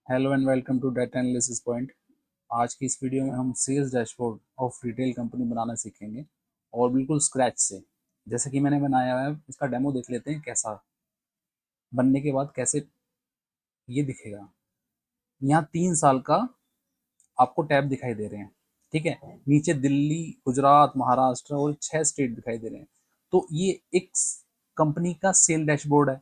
Hello and welcome to data analysis point. आज की इस वीडियो में हम sales dashboard of retail company बनाना सीखेंगे और बिल्कुल स्क्रैच से। जैसे कि मैंने बनाया है, इसका डेमो देख लेते हैं कैसा बनने के बाद कैसे ये दिखेगा। यहाँ 3 साल का आपको टैब दिखाई दे रहे हैं, ठीक है। नीचे दिल्ली, गुजरात, महाराष्ट्र और 6 स्टेट दिखाई दे रहे हैं। तो ये एक कंपनी का सेल डैशबोर्ड है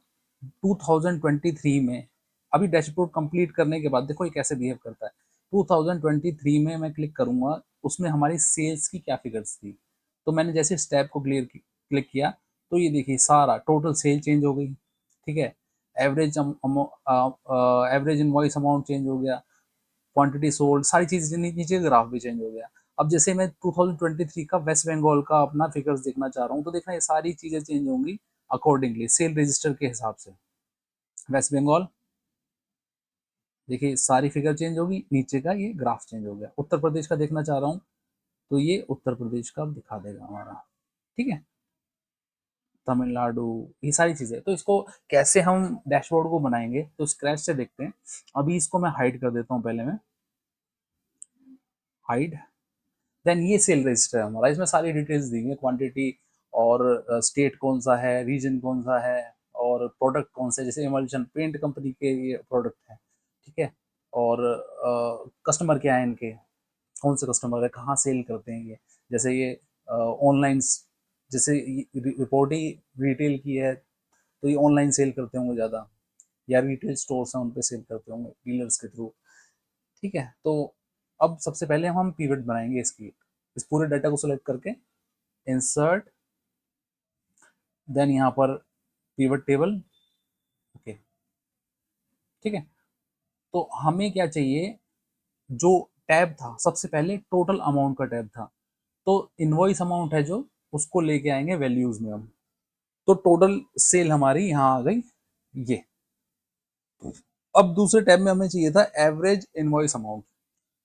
2023 में। अभी डैशबोर्ड कंप्लीट करने के बाद देखो ये कैसे बिहेव करता है। 2023 में मैं क्लिक करूंगा, उसमें हमारी सेल्स की क्या फिगर्स थी। तो मैंने जैसे इस टैब को क्लिक किया तो ये देखिए सारा टोटल सेल चेंज हो गई, ठीक है। Average average invoice amount change हो गया, क्वांटिटी सोल्ड, सारी चीज़ नीचे ग्राफ भी चेंज हो गया। अब जैसे मैं 2023 का वेस्ट बंगाल का अपना फिगर्स देखना चाह रहा हूँ, तो देखना ये सारी चीज़ें चेंज होंगी अकॉर्डिंगली सेल रजिस्टर के हिसाब से। वेस्ट बंगाल देखिए सारी फिगर चेंज होगी, नीचे का ये ग्राफ चेंज हो गया। उत्तर प्रदेश का देखना चाह रहा हूँ तो ये उत्तर प्रदेश का दिखा देगा हमारा, ठीक है। तमिलनाडु, ये सारी चीज़ें। तो इसको कैसे हम डैशबोर्ड को बनाएंगे तो स्क्रैच से देखते हैं। अभी इसको मैं हाइड कर देता हूँ, पहले मैं हाइड। देन ये सेल रजिस्टर है हमारा, इसमें सारी डिटेल्स दी है, क्वांटिटी और स्टेट कौन सा है, रीजन कौन सा है और प्रोडक्ट कौन सा है। जैसे इमल्शन पेंट कंपनी के ये प्रोडक्ट है, ठीक है। और कस्टमर क्या है इनके, कौन से कस्टमर है, कहाँ सेल करते हैं ये। जैसे ये ऑनलाइन, जैसे रिपोर्ट ही रिटेल की है तो ये ऑनलाइन सेल करते होंगे ज़्यादा, या रिटेल स्टोर्स हैं उन पे सेल करते होंगे डीलर्स के थ्रू, ठीक है। तो अब सबसे पहले हम पिवट बनाएंगे इसकी। इस पूरे डाटा को सिलेक्ट करके इंसर्ट, देन यहाँ पर पिवट टेबल, ओके, ठीक है। तो हमें क्या चाहिए, जो टैब था सबसे पहले टोटल अमाउंट का टैब था, तो इनवॉइस अमाउंट है जो, उसको लेके आएंगे वैल्यूज में हम। तो टोटल सेल हमारी यहाँ आ गई ये। अब दूसरे टैब में हमें चाहिए था एवरेज इनवॉइस अमाउंट,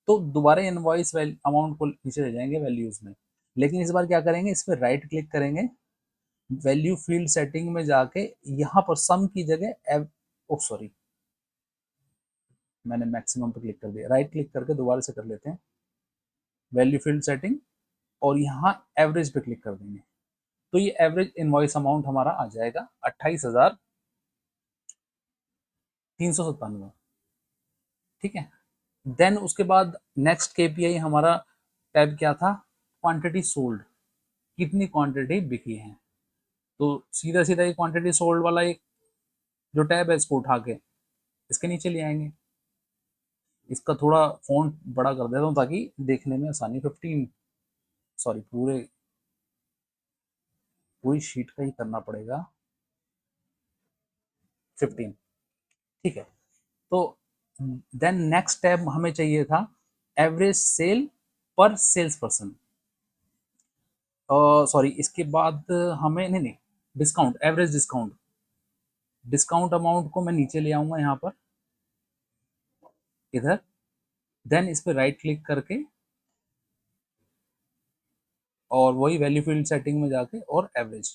तो दोबारा इनवॉइस अमाउंट को नीचे ले जाएंगे वैल्यूज में। लेकिन इस बार क्या करेंगे, इस पर राइट क्लिक करेंगे, वैल्यू फील्ड सेटिंग में जाके यहाँ पर सम की जगह ओ सॉरी, मैंने मैक्सिमम पर क्लिक कर दिया। राइट क्लिक करके दोबारा से कर लेते हैं, वैल्यू फील्ड सेटिंग, और यहाँ एवरेज पे क्लिक कर देंगे। तो ये एवरेज इनवॉइस अमाउंट हमारा आ जाएगा 28,397, ठीक है। देन उसके बाद नेक्स्ट केपीआई हमारा टैब क्या था, क्वांटिटी सोल्ड, कितनी क्वांटिटी बिकी है। तो सीधा सीधा ये क्वांटिटी सोल्ड वाला एक जो टैब है इसको उठा के इसके नीचे ले आएंगे। इसका थोड़ा फ़ॉन्ट बड़ा कर देता हूँ ताकि देखने में आसानी। 15, सॉरी पूरी शीट का ही करना पड़ेगा, 15, ठीक है। तो देन नेक्स्ट टैब हमें चाहिए था एवरेज सेल पर सेल्स पर्सन, सॉरी इसके बाद हमें नहीं नहीं, discount, average discount, discount amount को मैं नीचे ले आऊंगा यहाँ पर इधर। देन इस पर राइट क्लिक करके और वही वैल्यू फील्ड सेटिंग में जाके और एवरेज,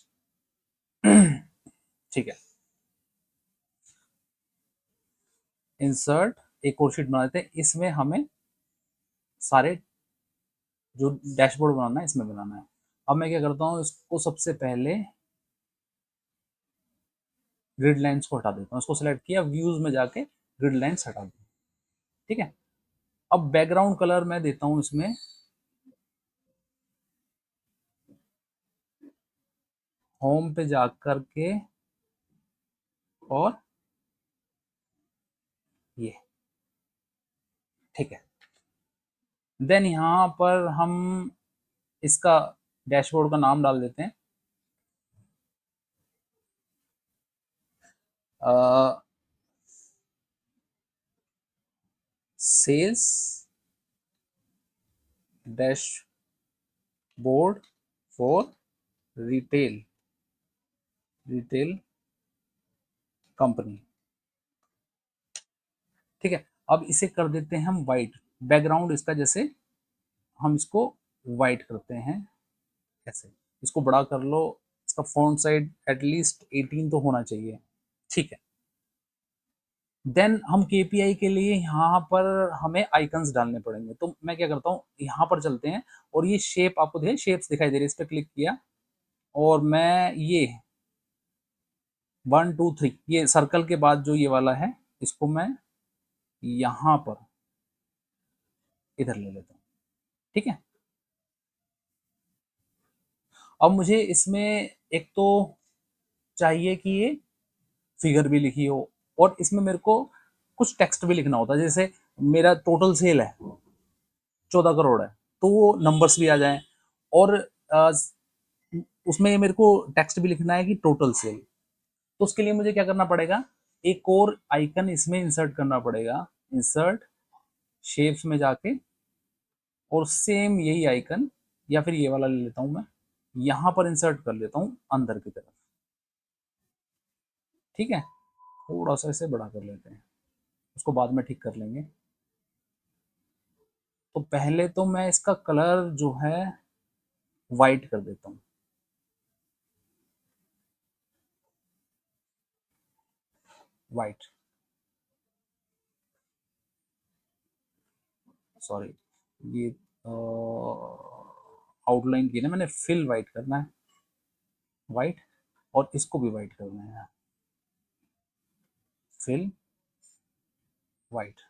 ठीक है। इंसर्ट, एक और शीट बना देते हैं, इसमें हमें सारे जो डैशबोर्ड बनाना है इसमें बनाना है। अब मैं क्या करता हूँ, इसको सबसे पहले ग्रिड लाइंस को हटा देता हूँ। इसको सिलेक्ट किया, व्यूज में जाके ग्रिड लाइंस हटा दी, ठीक है। अब बैकग्राउंड कलर मैं देता हूँ इसमें होम पे जा करके और ये, ठीक है। देन यहाँ पर हम इसका डैशबोर्ड का नाम डाल देते हैं, sales dashboard for retail, retail company, ठीक है। अब इसे कर देते हैं हम वाइट, बैकग्राउंड इसका जैसे हम इसको वाइट करते हैं ऐसे। इसको बड़ा कर लो, इसका फॉन्ट साइज एटलीस्ट 18 तो होना चाहिए, ठीक है। देन हम केपीआई के लिए यहाँ पर हमें आइकन्स डालने पड़ेंगे। तो मैं क्या करता हूँ, यहाँ पर चलते हैं और ये शेप आपको दिखाई, शेप्स दिखाई दे रही है, इस पर क्लिक किया और मैं ये 1 2 3 ये सर्कल के बाद जो ये वाला है, इसको मैं यहाँ पर इधर ले लेता हूँ। ठीक है, अब मुझे इसमें एक तो चाहिए कि ये फिगर भी लिखी हो और इसमें मेरे को कुछ टेक्स्ट भी लिखना होता है। जैसे मेरा टोटल सेल है 14 करोड़ है, तो वो नंबर्स भी आ जाएं और उसमें मेरे को टेक्स्ट भी लिखना है कि टोटल सेल। तो उसके लिए मुझे क्या करना पड़ेगा, एक और आइकन इसमें इंसर्ट करना पड़ेगा। इंसर्ट शेप्स में जाके और सेम यही आइकन, या फिर ये वाला ले लेता हूं मैं, यहां पर इंसर्ट कर लेता हूं अंदर की तरफ। ठीक है, थोड़ा सा इसे बड़ा कर लेते हैं, उसको बाद में ठीक कर लेंगे। तो पहले तो मैं इसका कलर जो है वाइट कर देता हूँ। वाइट, सॉरी, ये आउटलाइन की ना मैंने, फिल वाइट करना है, वाइट, और इसको भी वाइट करना है, फिल वाइट।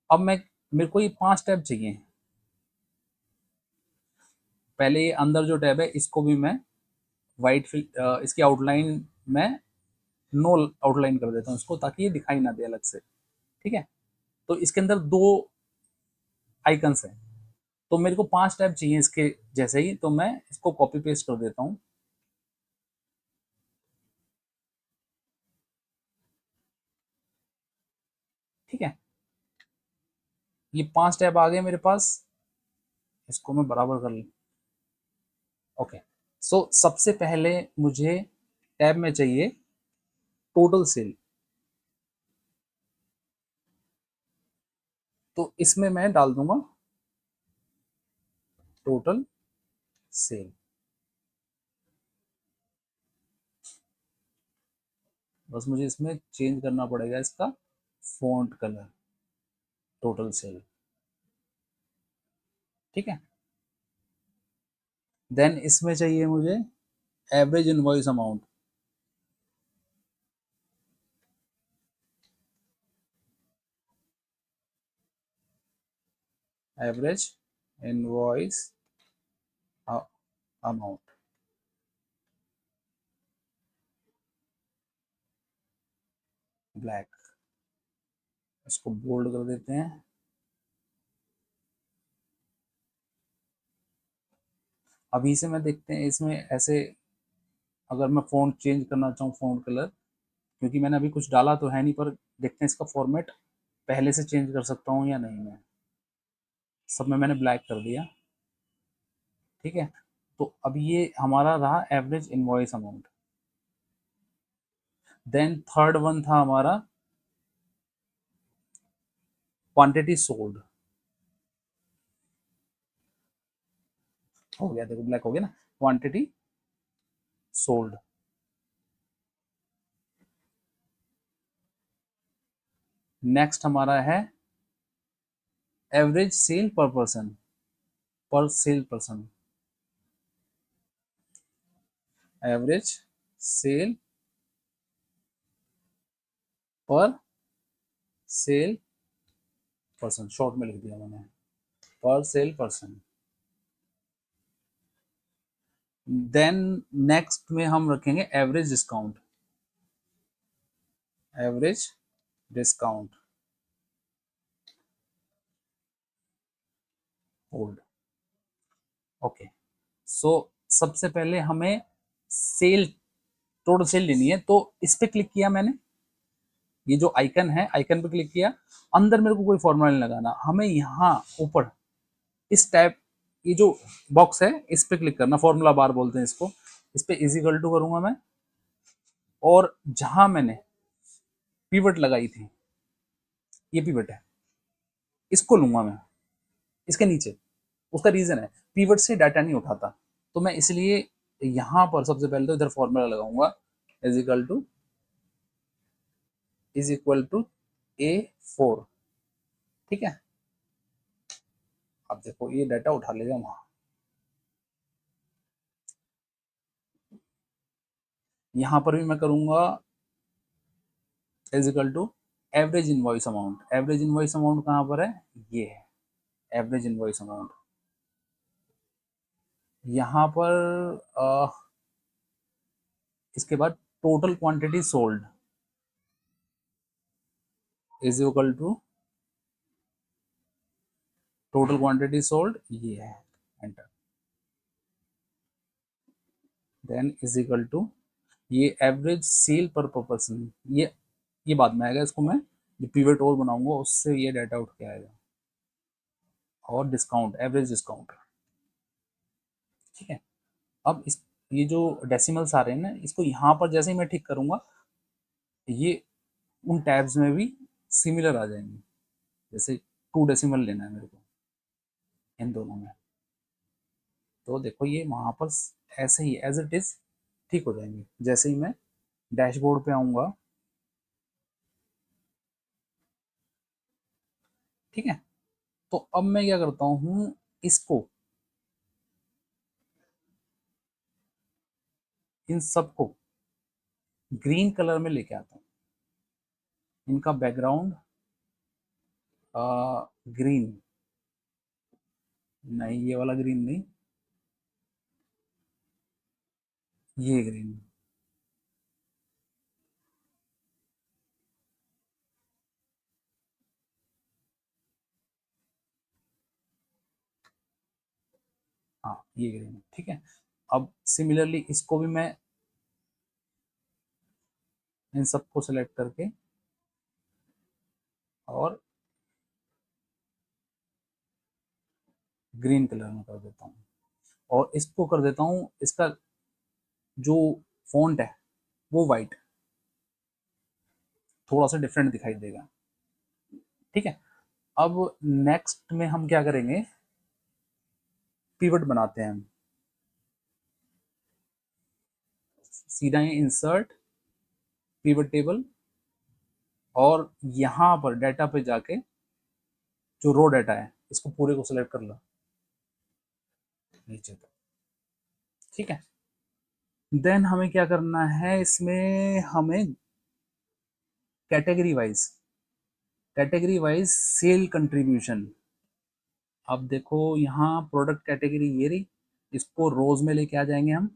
अब मैं, मेरे को ये 5 टैब चाहिए। पहले ये अंदर जो टैब है इसको भी मैं वाइट फिल, इसकी आउटलाइन में नो आउटलाइन कर देता हूँ इसको, ताकि ये दिखाई ना दे अलग से। ठीक है, तो इसके अंदर 2 आइकन्स हैं, तो मेरे को 5 टैब चाहिए इसके जैसे ही, तो मैं इसको कॉपी पेस्ट कर देता हूँ। ठीक है, ये 5 टैब आ गए मेरे पास, इसको मैं बराबर कर लूँ। ओके, सो सबसे पहले मुझे टैब में चाहिए टोटल सेल। तो इसमें मैं डाल दूंगा टोटल सेल। बस मुझे इसमें चेंज करना पड़ेगा इसका फॉन्ट कलर, टोटल सेल। ठीक है, देन इसमें चाहिए मुझे average invoice amount. Average invoice amount, black, इसको बोल्ड कर देते हैं। अभी से मैं देखते हैं इसमें ऐसे, अगर मैं फ़ॉन्ट चेंज करना चाहूँ, फ़ॉन्ट कलर, क्योंकि मैंने अभी कुछ डाला तो है नहीं, पर देखते हैं इसका फॉर्मेट पहले से चेंज कर सकता हूँ या नहीं। मैं सब में मैंने ब्लैक कर दिया। ठीक है, तो अब ये हमारा रहा average invoice amount. Then third one था हमारा क्वांटिटी सोल्ड। हो गया, देखो ब्लैक हो गया ना, क्वांटिटी सोल्ड। नेक्स्ट हमारा है एवरेज सेल पर पर्सन, पर सेल पर्सन, एवरेज सेल पर सेल पर्सन, शॉर्ट में लिख दिया मैंने, पर सेल पर्सन। देन नेक्स्ट में हम रखेंगे average discount, average discount hold. Okay, so सबसे पहले हमें सेल, टोटल सेल लेनी है, तो इस पे क्लिक किया मैंने, ये जो आइकन है आइकन पे क्लिक किया। अंदर मेरे को कोई फॉर्मूला नहीं लगाना, हमें यहाँ ऊपर इस टैब, ये जो बॉक्स है इस पे क्लिक करना, फॉर्मूला बार बोलते हैं इसको। इस पे इजिकल टू करूंगा मैं, और जहां मैंने पिवट लगाई थी, ये पिवट है, इसको लूंगा मैं इसके नीचे। उसका रीजन है, पिवट से डाटा नहीं उठाता, तो मैं इसलिए यहाँ पर सबसे पहले तो इधर फॉर्मूला लगाऊंगा, is equal to is equal to A4। ठीक है, अब देखो ये डाटा उठा लेगा वहां। यहां पर भी मैं करूंगा is equal to average invoice amount. Average invoice amount कहां पर है, ये है एवरेज इनवॉइस अमाउंट। यहां पर इसके बाद total quantity sold is equal to total quantity sold, ये है, enter. Then is equal to ये एवरेज सेल पर पर्सन, ये बाद में आएगा, इसको मैं जो पिवट और बनाऊंगा उससे ये डाटा उठ के आएगा। और डिस्काउंट, एवरेज डिस्काउंट। ठीक है, अब इस ये जो डेसिमल्स आ रहे हैं ना, इसको यहाँ पर जैसे ही मैं ठीक करूंगा, ये उन टैब्स में भी सिमिलर आ जाएंगे। जैसे 2 डेसिमल लेना है मेरे को इन दोनों में, तो देखो ये वहां पर ऐसे ही एज इट इज ठीक हो जाएंगे। जैसे ही मैं डैशबोर्ड पे आऊंगा, ठीक है, तो अब मैं क्या करता हूँ, इसको, इन सबको ग्रीन कलर में लेके आता हूँ। इनका बैकग्राउंड ग्रीन, नहीं ये वाला ग्रीन नहीं, ये ग्रीन। हाँ ये ग्रीन, ठीक है। अब सिमिलरली इसको भी मैं इन सबको सेलेक्ट करके और ग्रीन कलर में कर देता हूँ। और इसको कर देता हूँ, इसका जो फॉन्ट है वो वाइट, थोड़ा सा डिफरेंट दिखाई देगा। ठीक है, अब नेक्स्ट में हम क्या करेंगे, पिवट बनाते हैं हम। सीधा ही इंसर्ट पिवट टेबल, और यहाँ पर डाटा पे जाके जो रो डाटा है इसको पूरे को सिलेक्ट कर लो नीचे तक। ठीक है, देन हमें क्या करना है, इसमें हमें कैटेगरी वाइज सेल कंट्रीब्यूशन। अब देखो यहाँ प्रोडक्ट कैटेगरी ये रही, इसको रोज में लेके आ जाएंगे हम।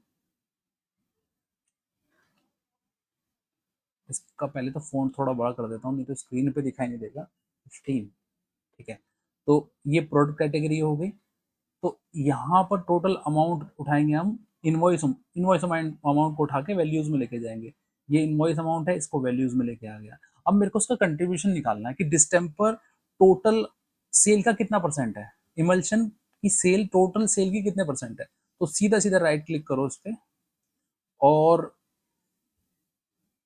इसका पहले तो फ़ॉन्ट थोड़ा बड़ा कर देता हूँ, नहीं तो स्क्रीन पे दिखाई नहीं देगा। 15, ठीक है। तो ये प्रोडक्ट कैटेगरी हो गई। तो यहाँ पर टोटल अमाउंट उठाएंगे हम, इनवॉइस इनवॉइस अमाउंट को उठा के वैल्यूज में लेके जाएंगे। ये इनवॉइस अमाउंट है, इसको वैल्यूज में लेके आ गया। अब मेरे को उसका कंट्रीब्यूशन निकालना है कि डिस्टेम्पर टोटल सेल का कितना परसेंट है, इमल्शन की सेल टोटल सेल की कितने परसेंट है। तो सीधा सीधा राइट क्लिक करो उस पर और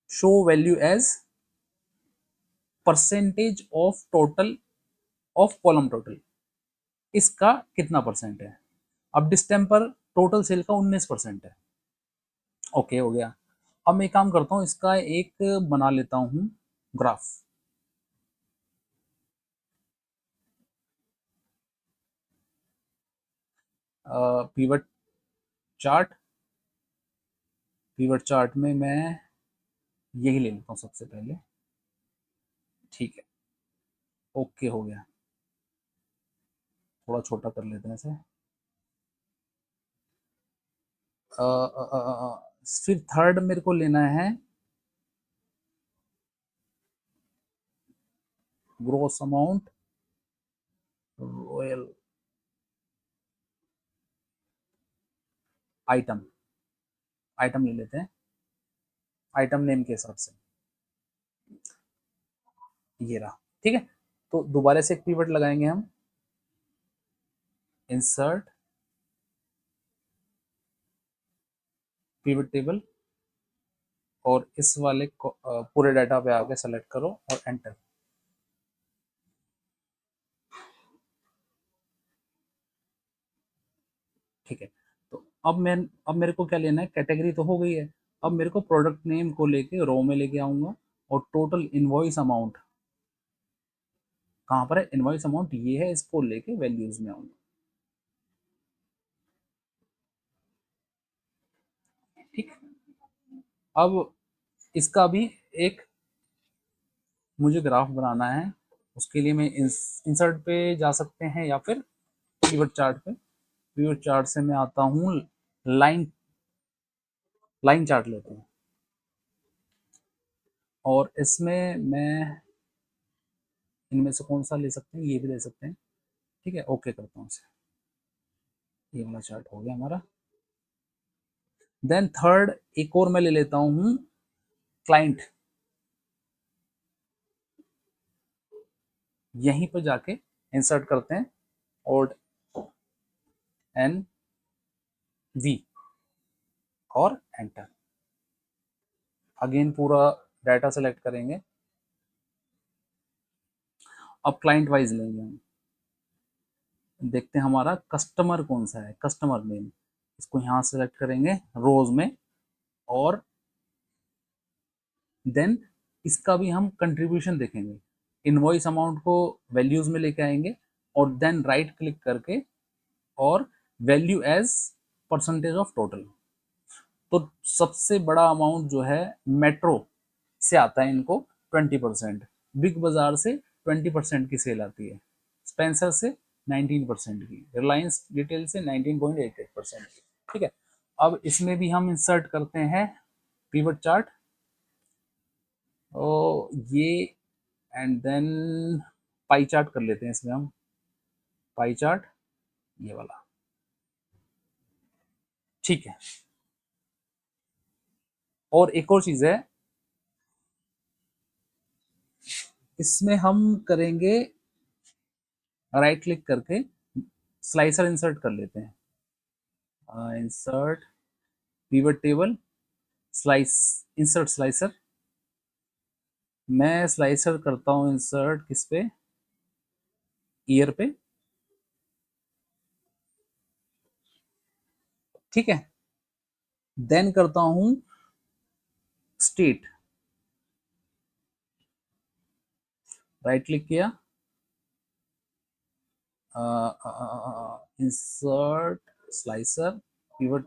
show value as percentage of total of column total, इसका कितना परसेंट है। अब डिस्टेम्पर टोटल सेल का 19% है। ओके हो गया। अब मैं एक काम करता हूँ, इसका एक बना लेता हूँ graph. Pivot chart, pivot chart में मैं यही ले लेता हूँ सबसे पहले। ठीक है, ओके हो गया। थोड़ा छोटा कर लेते हैं इसे। फिर थर्ड मेरे को लेना है gross amount royal item, item ले लेते हैं आइटम नेम के हिसाब से। ये रहा, ठीक है। तो दोबारा से एक पीवट लगाएंगे हम, इंसर्ट पिवट टेबल, और इस वाले को पूरे डाटा पे आके सेलेक्ट करो और एंटर। ठीक है, तो अब मेरे को क्या लेना है, कैटेगरी तो हो गई है। अब मेरे को प्रोडक्ट नेम को लेके रो में लेके आऊंगा, और टोटल इनवॉइस अमाउंट कहाँ पर है, इनवॉइस अमाउंट ये है, इसको लेके वैल्यूज में आऊंगा। ठीक, अब इसका भी एक मुझे ग्राफ बनाना है, उसके लिए मैं इंसर्ट पे जा सकते हैं या फिर पीवट चार्ट पे। पीवट चार्ट से मैं आता हूँ, लाइन लाइन चार्ट लेते हैं, और इसमें मैं इनमें से कौन सा ले सकते हैं, ये भी ले सकते हैं। ठीक है, ओके करता हूँ इसे, ये वाला चार्ट हो गया हमारा। देन थर्ड एक और मैं ले लेता हूँ, क्लाइंट। यहीं पर जाके इंसर्ट करते हैं, ऑल्ट एन वी और एंटर। अगेन पूरा डाटा सेलेक्ट करेंगे। अब क्लाइंट वाइज लेंगे हम, देखते हैं हमारा कस्टमर कौन सा है, कस्टमर नेम, इसको यहाँ सेलेक्ट करेंगे रोज में, और देन इसका भी हम कंट्रीब्यूशन देखेंगे। इनवॉइस अमाउंट को वैल्यूज में लेके आएंगे, और देन राइट क्लिक करके और value as percentage of total. तो सबसे बड़ा अमाउंट जो है मेट्रो से आता है इनको 20%, बिग बाजार से 20% की सेल आती है, स्पेंसर से 19% की, रिलायंस रिटेल से 19.88% की। ठीक है, अब इसमें भी हम इंसर्ट करते हैं पिवट चार्ट, और ये एंड देन पाई चार्ट कर लेते हैं इसमें हम, पाई चार्ट ये वाला। ठीक है, और एक और चीज है, इसमें हम करेंगे राइट क्लिक करके स्लाइसर इंसर्ट कर लेते हैं, insert pivot table, slice, insert slicer. मैं स्लाइसर करता हूँ इंसर्ट किस पे, ईयर पे। ठीक है, देन करता हूँ स्टेट, राइट क्लिक किया, insert slicer, pivot,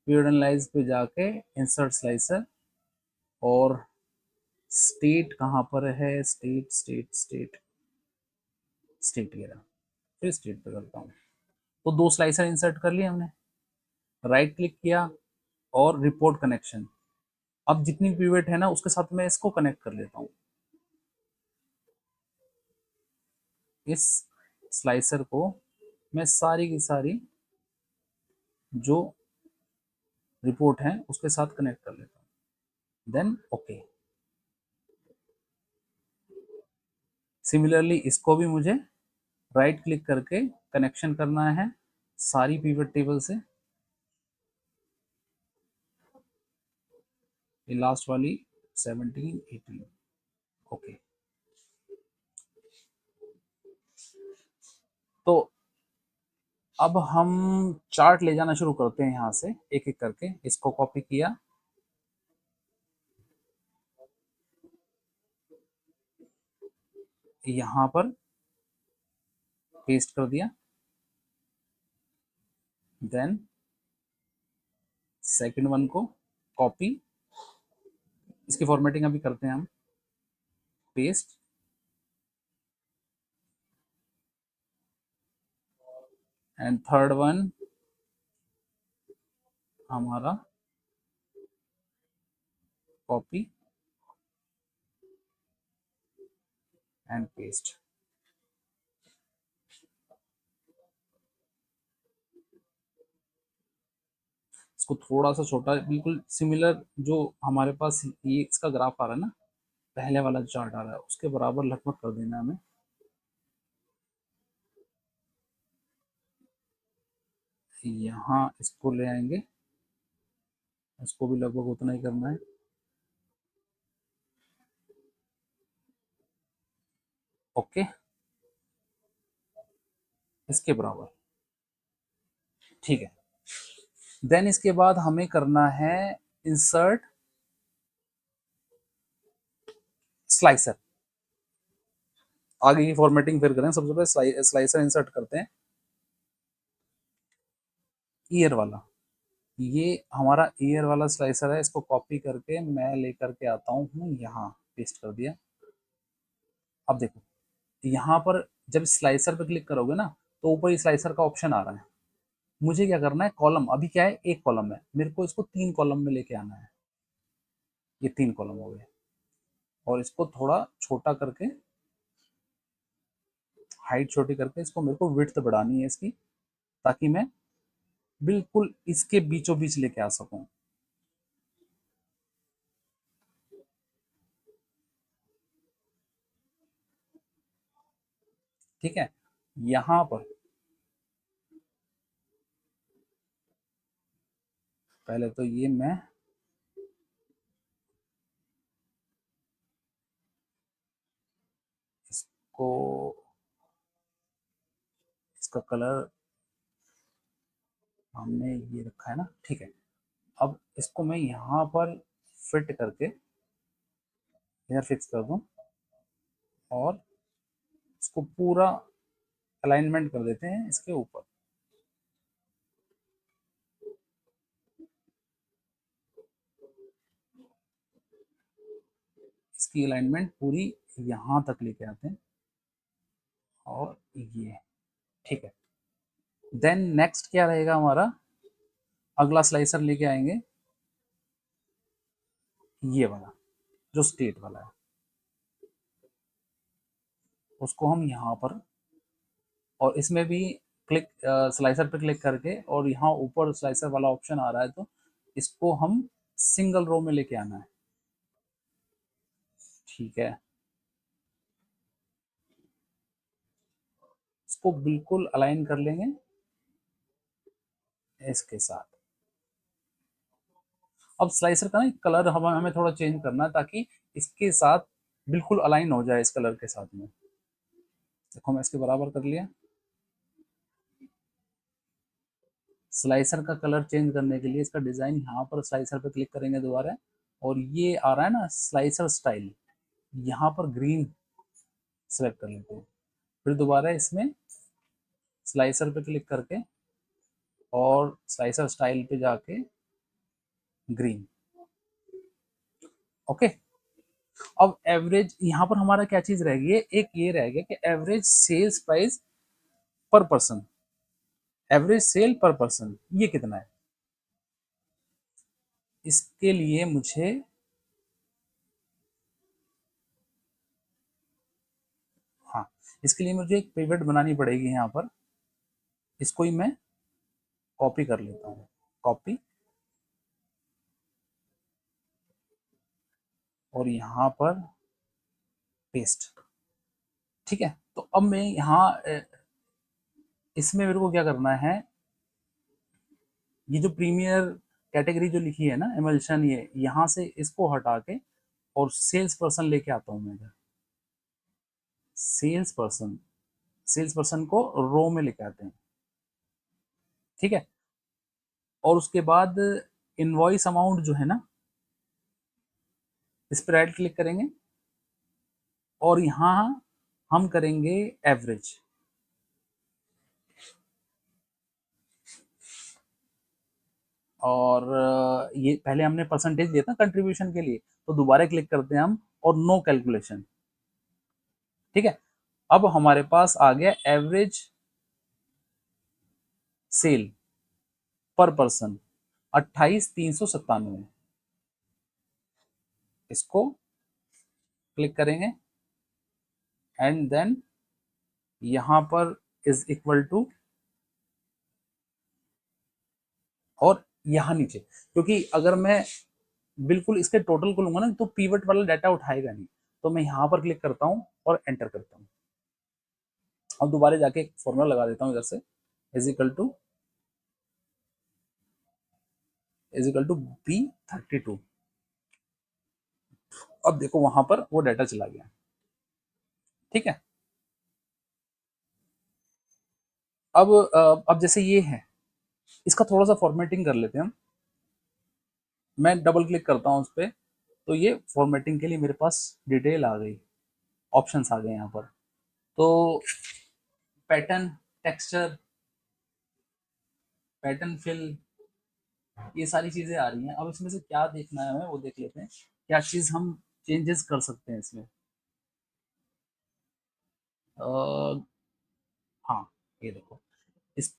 pivot analyse पे जाके इंसर्ट स्लाइसर, और स्टेट कहाँ पर है, स्टेट स्टेट स्टेट स्टेट ये रहा, फिर स्टेट पे करता हूँ। तो दो स्लाइसर इंसर्ट कर लिए हमने, राइट क्लिक किया और रिपोर्ट कनेक्शन। अब जितनी पिवट है ना उसके साथ मैं इसको कनेक्ट कर लेता हूँ, इस स्लाइसर को मैं सारी की सारी जो रिपोर्ट है उसके साथ कनेक्ट कर लेता हूँ, देन ओके। सिमिलरली इसको भी मुझे राइट क्लिक करके कनेक्शन करना है सारी पिवट टेबल से, ये लास्ट वाली 17 18, ओके। तो अब हम चार्ट ले जाना शुरू करते हैं, यहाँ से एक एक करके इसको कॉपी किया, यहाँ पर पेस्ट कर दिया, देन सेकंड वन को कॉपी, इसकी फॉर्मेटिंग अभी करते हैं हम, पेस्ट, एंड थर्ड वन हमारा कॉपी एंड पेस्ट। इसको थोड़ा सा छोटा, बिल्कुल सिमिलर जो हमारे पास ये इसका ग्राफ आ रहा है ना, पहले वाला चार्ट आ रहा है उसके बराबर लगभग कर देना हमें। यहाँ इसको ले आएंगे, इसको भी लगभग उतना ही करना है, ओके, इसके बराबर। ठीक है, देन इसके बाद हमें करना है इंसर्ट स्लाइसर, आगे की फॉर्मेटिंग फिर करें। सबसे पहले स्लाइसर इंसर्ट करते हैं, ईयर वाला, ये हमारा ईयर वाला स्लाइसर है। इसको कॉपी करके मैं लेकर के आता हूँ यहाँ, पेस्ट कर दिया। अब देखो यहाँ पर जब स्लाइसर पे क्लिक करोगे ना, तो ऊपर ही स्लाइसर का ऑप्शन आ रहा है। मुझे क्या करना है, कॉलम, अभी क्या है, एक कॉलम है, मेरे को इसको 3 कॉलम में लेके आना है। ये 3 कॉलम हो गए, और इसको थोड़ा छोटा करके, हाइट छोटी करके, इसको मेरे को विड्थ बढ़ानी है इसकी, ताकि मैं बिल्कुल इसके बीचों बीच लेके आ सकूं। ठीक है, यहाँ पर पहले तो ये मैं इसको, इसका कलर हमने ये रखा है ना, ठीक है। अब इसको मैं यहाँ पर फिट करके इधर फिक्स कर दूं, और इसको पूरा अलाइनमेंट कर देते हैं इसके ऊपर। इसकी अलाइनमेंट पूरी यहाँ तक लेके आते हैं, और ये, ठीक है। देन नेक्स्ट क्या रहेगा हमारा, अगला स्लाइसर लेके आएंगे, ये वाला जो स्टेट वाला है, उसको हम यहाँ पर, और इसमें भी क्लिक, स्लाइसर पे क्लिक करके, और यहाँ ऊपर स्लाइसर वाला ऑप्शन आ रहा है, तो इसको हम सिंगल रो में लेके आना है। ठीक है, इसको बिल्कुल अलाइन कर लेंगे इसके साथ। अब स्लाइसर का ना कलर हमें हमें थोड़ा चेंज करना है, ताकि इसके साथ बिल्कुल अलाइन हो जाए इस कलर के साथ में। देखो मैं इसके बराबर कर लिया। स्लाइसर का कलर चेंज करने के लिए इसका डिजाइन, यहाँ पर स्लाइसर पे क्लिक करेंगे दोबारा, और ये आ रहा है ना स्लाइसर स्टाइल, यहाँ पर ग्रीन सेलेक्ट कर लेते हैं। फिर दोबारा इसमें स्लाइसर पे क्लिक करके, और स्लाइसर स्टाइल पे जाके ग्रीन। ओके, अब एवरेज यहाँ पर हमारा क्या चीज रह गई है, एक ये रह गया कि एवरेज सेल्स प्राइस पर person, average sale per person ये कितना है। इसके लिए मुझे, हाँ, इसके लिए मुझे एक पिवट बनानी पड़ेगी यहाँ पर। इसको ही मैं कॉपी कर लेता हूँ, कॉपी, और यहाँ पर पेस्ट। ठीक है, तो अब मैं यहाँ इसमें मेरे को क्या करना है, ये जो प्रीमियर कैटेगरी जो लिखी है ना एमल्शन, ये यहाँ से इसको हटा के, और सेल्स पर्सन लेके आता हूँ मैं इधर। सेल्स पर्सन, सेल्स पर्सन को रो में लेके आते हैं। ठीक है, और उसके बाद इनवॉइस अमाउंट जो है ना, इस पर राइट क्लिक करेंगे, और यहाँ हम करेंगे एवरेज। और ये पहले हमने परसेंटेज दिया था कंट्रीब्यूशन के लिए, तो दोबारा क्लिक करते हैं हम, और नो कैलकुलेशन। ठीक है, अब हमारे पास आ गया एवरेज सेल पर पर्सन 28,397। इसको क्लिक करेंगे, एंड देन यहां पर इज इक्वल टू, और यहां नीचे, क्योंकि अगर मैं बिल्कुल इसके टोटल को लूंगा ना, तो पीवट वाला डाटा उठाएगा नहीं। तो मैं यहां पर क्लिक करता हूं और एंटर करता हूं, और दोबारा जाके एक फॉर्मूला लगा देता हूं इधर से, इज इक्वल टू B32। अब देखो वहां पर वो डाटा चला गया। ठीक है, अब जैसे ये है, इसका थोड़ा सा फॉर्मेटिंग कर लेते हैं हम। मैं डबल क्लिक करता हूँ उस पर, तो ये फॉर्मेटिंग के लिए मेरे पास डिटेल आ गई, ऑप्शंस आ गए यहाँ पर। तो पैटर्न, टेक्सचर, पैटर्न फिल, ये सारी चीजें आ रही हैं। अब इसमें से क्या देखना है हमें वो देख लेते हैं, क्या चीज हम चेंजेस कर सकते हैं इसमें। अ, हाँ, ये देखो इस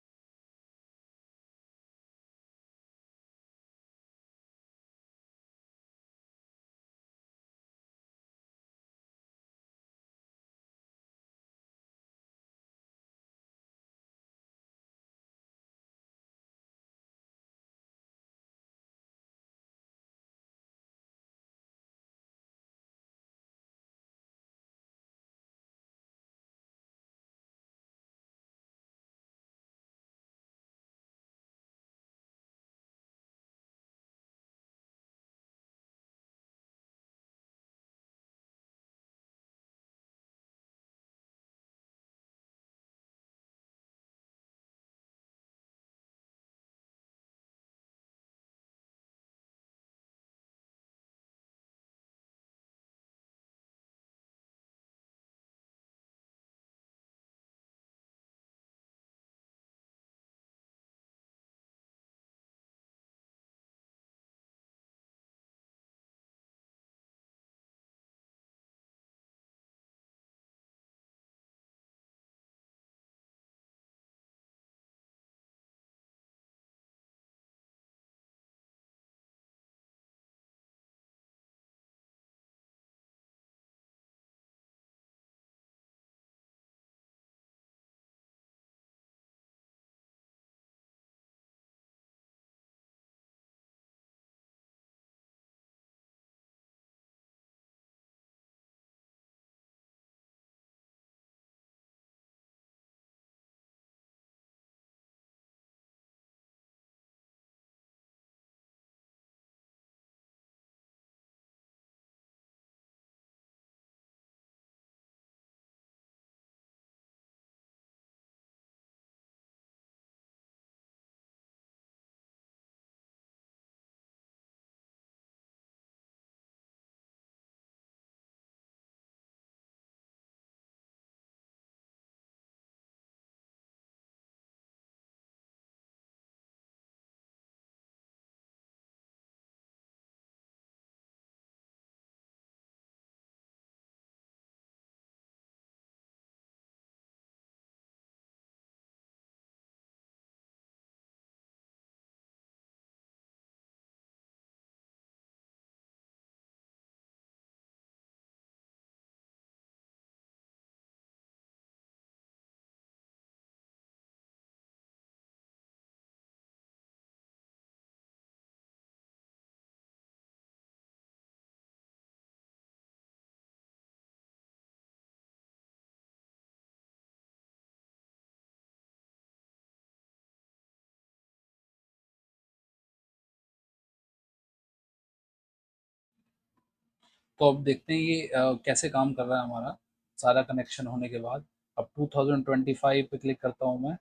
तो अब देखते हैं ये कैसे काम कर रहा है हमारा सारा कनेक्शन होने के बाद। अब 2025 पे क्लिक करता हूँ मैं,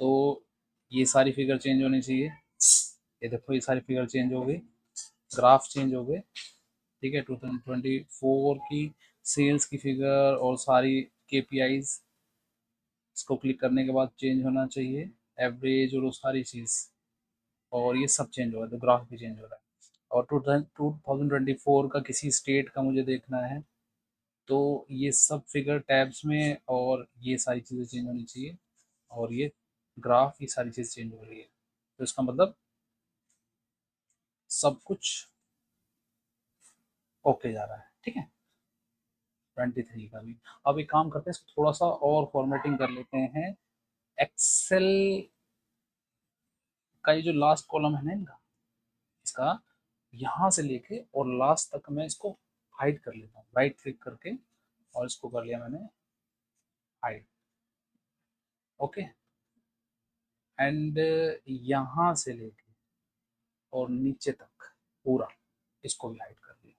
तो ये सारी फिगर चेंज होनी चाहिए। ये देखो ये सारी फिगर चेंज हो गई, ग्राफ चेंज हो गए। ठीक है, 2024 की सेल्स की फिगर और सारी केपीआईज, इसको क्लिक करने के बाद चेंज होना चाहिए, एवरेज और वो सारी चीज़। और ये सब चेंज हो रहा है, तो ग्राफ भी चेंज हो रहा है। और 2024 का किसी स्टेट का मुझे देखना है, तो ये सब फिगर टैब्स में और ये सारी चीज़ें चेंज होनी चाहिए। और ये ग्राफ, ये सारी चीज़ चेंज हो रही है, तो इसका मतलब सब कुछ ओके जा रहा है। ठीक है, 23 का भी। अब एक काम करते हैं, इसको थोड़ा सा और फॉर्मेटिंग कर लेते हैं। एक्सेल का ये जो लास्ट कॉलम है ना इनका, इसका यहाँ से लेके और लास्ट तक मैं इसको हाइड कर लेता हूँ, राइट क्लिक करके, और इसको कर लिया मैंने हाइड। ओके, एंड यहाँ से लेके और नीचे तक पूरा इसको भी हाइड कर दिया।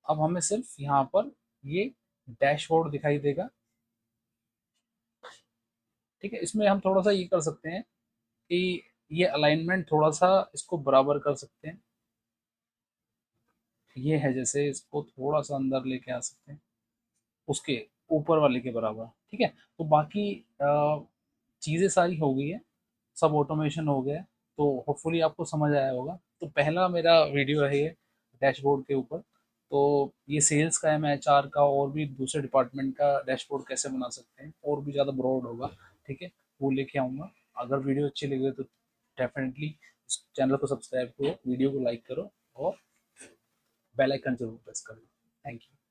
अब हमें सिर्फ यहाँ पर ये डैशबोर्ड दिखाई देगा। ठीक है, इसमें हम थोड़ा सा ये कर सकते हैं कि ये अलाइनमेंट थोड़ा सा इसको बराबर कर सकते हैं, ये है जैसे इसको थोड़ा सा अंदर लेके आ सकते हैं उसके ऊपर वाले के बराबर, ठीक है। तो बाकी चीज़ें सारी हो गई है, सब ऑटोमेशन हो गया है, तो होपफुली आपको समझ आया होगा। तो पहला मेरा वीडियो है ये डैशबोर्ड के ऊपर। तो ये सेल्स का है, मैं एचआर का और भी दूसरे डिपार्टमेंट का डैशबोर्ड कैसे बना सकते हैं, और भी ज़्यादा ब्रॉड होगा, ठीक है, वो लेके आऊँगा। अगर वीडियो अच्छी लगे तो डेफिनेटली चैनल को सब्सक्राइब करो, वीडियो को लाइक करो और बेल आइकन जरूर प्रेस करो। Thank you.